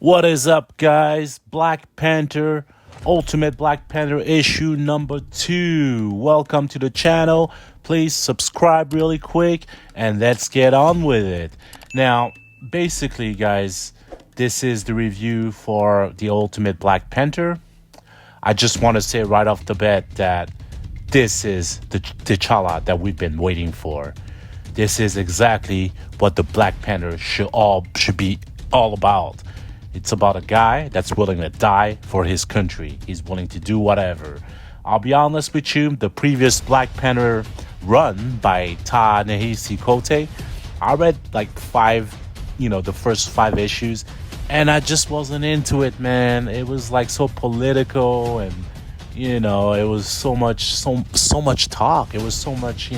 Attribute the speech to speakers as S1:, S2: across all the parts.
S1: What is up, guys? Black Panther, Ultimate Black Panther issue number 2. Welcome to the channel. Please subscribe really quick and let's get on with it. Now, basically, guys, this is the review for the Ultimate Black Panther. I just want to say right off the bat that this is the T'Challa that we've been waiting for. This is exactly what the Black Panther should be all about. It's about a guy that's willing to die for his country. He's willing to do whatever. I'll be honest with you, the previous Black Panther run by Ta-Nehisi Coates, I read like the first 5 issues, and I just wasn't into it, man. It was like so political, and it was so much talk. It was so much,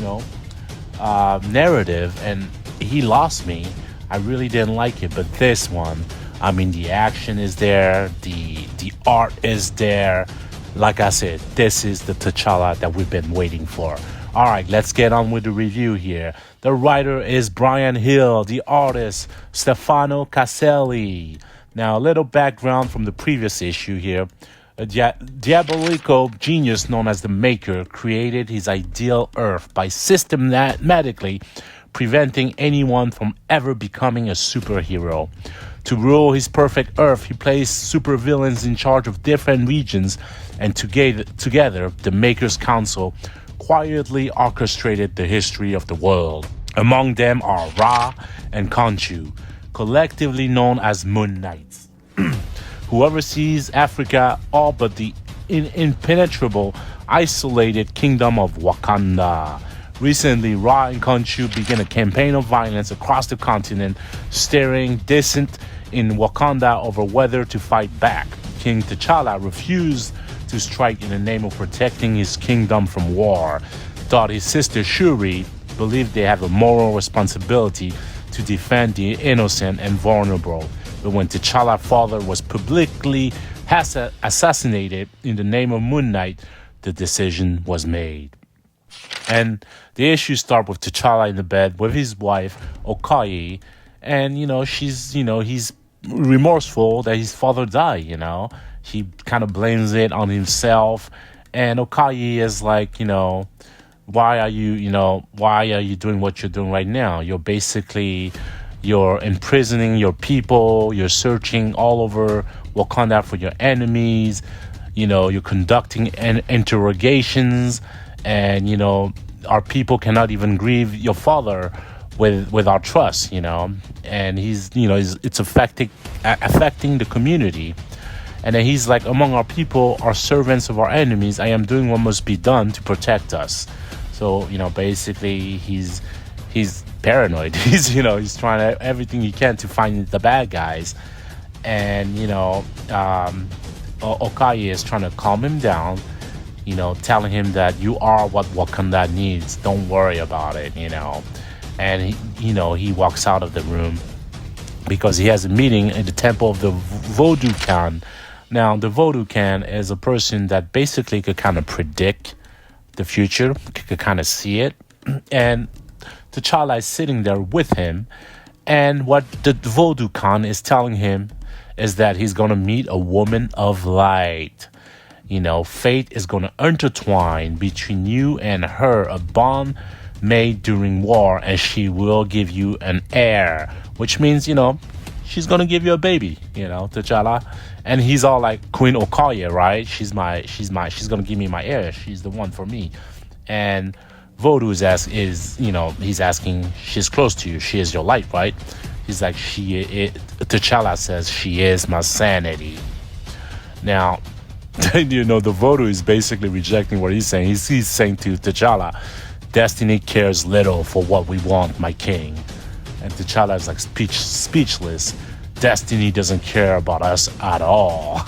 S1: narrative, and he lost me. I really didn't like it, but this one, I mean, the action is there, the art is there. Like I said, this is the T'Challa that we've been waiting for. All right, let's get on with the review here. The writer is Bryan Hill, the artist Stefano Caselli. Now, a little background from the previous issue here. A diabolical genius known as the Maker created his ideal Earth by systematically preventing anyone from ever becoming a superhero. To rule his perfect Earth, he placed supervillains in charge of different regions, and together, the Maker's Council quietly orchestrated the history of the world. Among them are Ra and Khonshu, collectively known as Moon Knights, who oversees Africa, all but the impenetrable, isolated kingdom of Wakanda. Recently, Ra and Khonshu began a campaign of violence across the continent, staring dissent in Wakanda over whether to fight back. King T'Challa refused to strike in the name of protecting his kingdom from war. Thought his sister Shuri believed they have a moral responsibility to defend the innocent and vulnerable. But when T'Challa's father was publicly assassinated in the name of Moon Knight, the decision was made. And the issues start with T'Challa in the bed with his wife, Okoye. And, he's remorseful that his father died, He kind of blames it on himself. And Okoye is like, why are you doing what you're doing right now? You're imprisoning your people. You're searching all over Wakanda for your enemies. You're conducting interrogations. And, our people cannot even grieve your father with our trust, and it's affecting the community. And then he's like, among our people are servants of our enemies. I am doing what must be done to protect us. So, basically he's paranoid. He's trying everything he can to find the bad guys. And, Okoye is trying to calm him down, telling him that you are what Wakanda needs. Don't worry about it, And, he walks out of the room because he has a meeting in the temple of the Voodoo Khan. Now, the Voodoo Khan is a person that basically could kind of predict the future, could kind of see it. And T'Challa is sitting there with him. And what the Voodoo Khan is telling him is that he's going to meet a woman of light. Fate is going to intertwine between you and her, a bond made during war, and she will give you an heir, which means, she's going to give you a baby, T'Challa. And he's all like, Queen Okoye, right? She's going to give me my heir. She's the one for me. And Voodoo he's asking, she's close to you. She is your light, right? He's like, T'Challa says, she is my sanity. Now, the Voodoo is basically rejecting what he's saying. He's saying to T'Challa, destiny cares little for what we want, my king. And T'Challa is like speechless. Destiny doesn't care about us at all.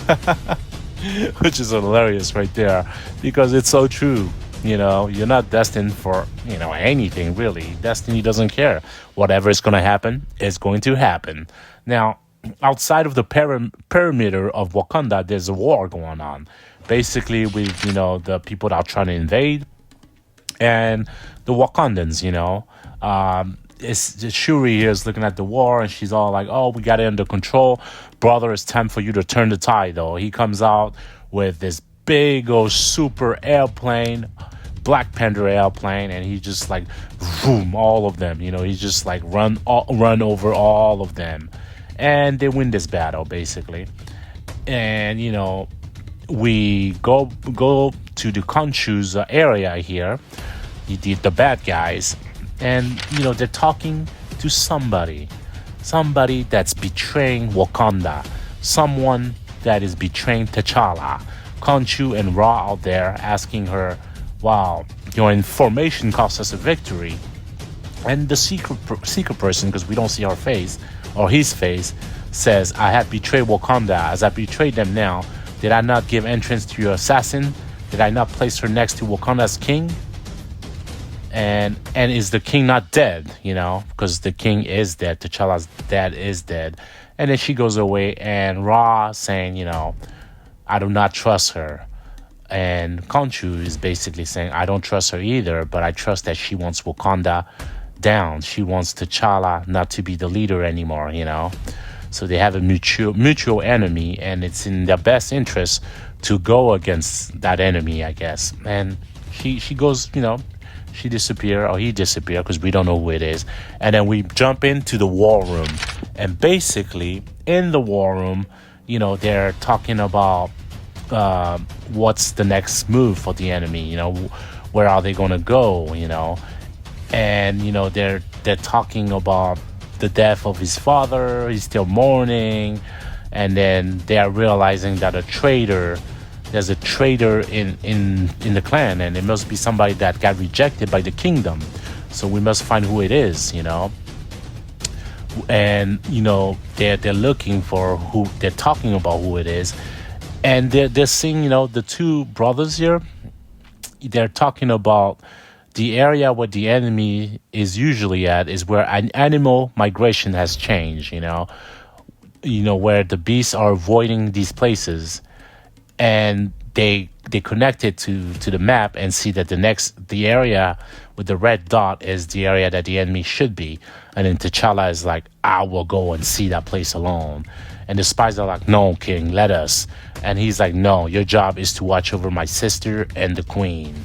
S1: Which is hilarious right there, because it's so true. You're not destined for, anything really. Destiny doesn't care. Whatever is going to happen is going to happen. Now, outside of the perimeter of Wakanda, there's a war going on. Basically, with, the people that are trying to invade and the Wakandans, Shuri here is looking at the war, and she's all like, "Oh, we got it under control, brother. It's time for you to turn the tide." Though he comes out with this big old super airplane, Black Panther airplane, and he just like, boom, all of them. He's just like run over all of them, and they win this battle basically. And we go to the Khonshu's area here, the bad guys, and they're talking to somebody that's betraying Wakanda, someone that is betraying T'Challa. Khonshu and Ra out there asking her, "Wow, your information cost us a victory." And the secret person, because we don't see her face or his face, says, "I have betrayed Wakanda. As I betrayed them now, did I not give entrance to your assassin? Did I not place her next to Wakanda's king? And is the king not dead? Because the king is dead. T'Challa's dad is dead." And then she goes away, and Ra saying, "I do not trust her." And Khonshu is basically saying, "I don't trust her either, but I trust that she wants Wakanda down. She wants T'Challa not to be the leader anymore, So they have a mutual enemy, and it's in their best interest to go against that enemy, I guess. And she goes, she disappear, or he disappear, because we don't know who it is. And then we jump into the war room, and basically in the war room, they're talking about what's the next move for the enemy. Where are they gonna go? And they're talking about the death of his father. He's still mourning, and then they are realizing that there's a traitor in the clan, and it must be somebody that got rejected by the kingdom. So we must find who it is, And they're looking for who. They're talking about who it is, and they're seeing the two brothers here. They're talking about the area where the enemy is usually at is where an animal migration has changed. Where the beasts are avoiding these places, and they connect it to the map and see that the area with the red dot is the area that the enemy should be. And then T'Challa is like, "I will go and see that place alone." And the spies are like, "No, king, let us." And he's like, "No, your job is to watch over my sister and the queen."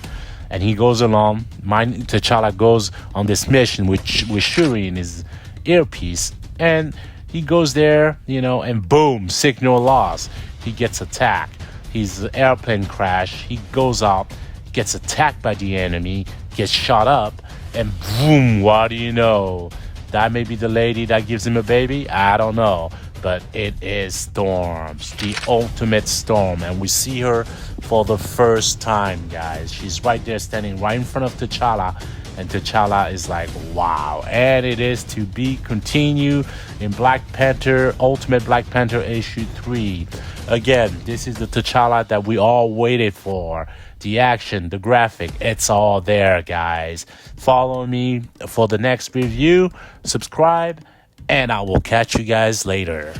S1: And he goes along. T'Challa goes on this mission with Shuri in his earpiece, and he goes there, and boom, signal lost. He gets attacked. His airplane crash. He goes out, gets attacked by the enemy, gets shot up, and boom, what do you know? That may be the lady that gives him a baby. I don't know. But it is Storms, the ultimate Storm. And we see her for the first time, guys. She's right there standing right in front of T'Challa. And T'Challa is like, wow. And it is to be continued in Black Panther, Ultimate Black Panther issue 3. Again, this is the T'Challa that we all waited for. The action, the graphic, it's all there, guys. Follow me for the next review. Subscribe. And I will catch you guys later.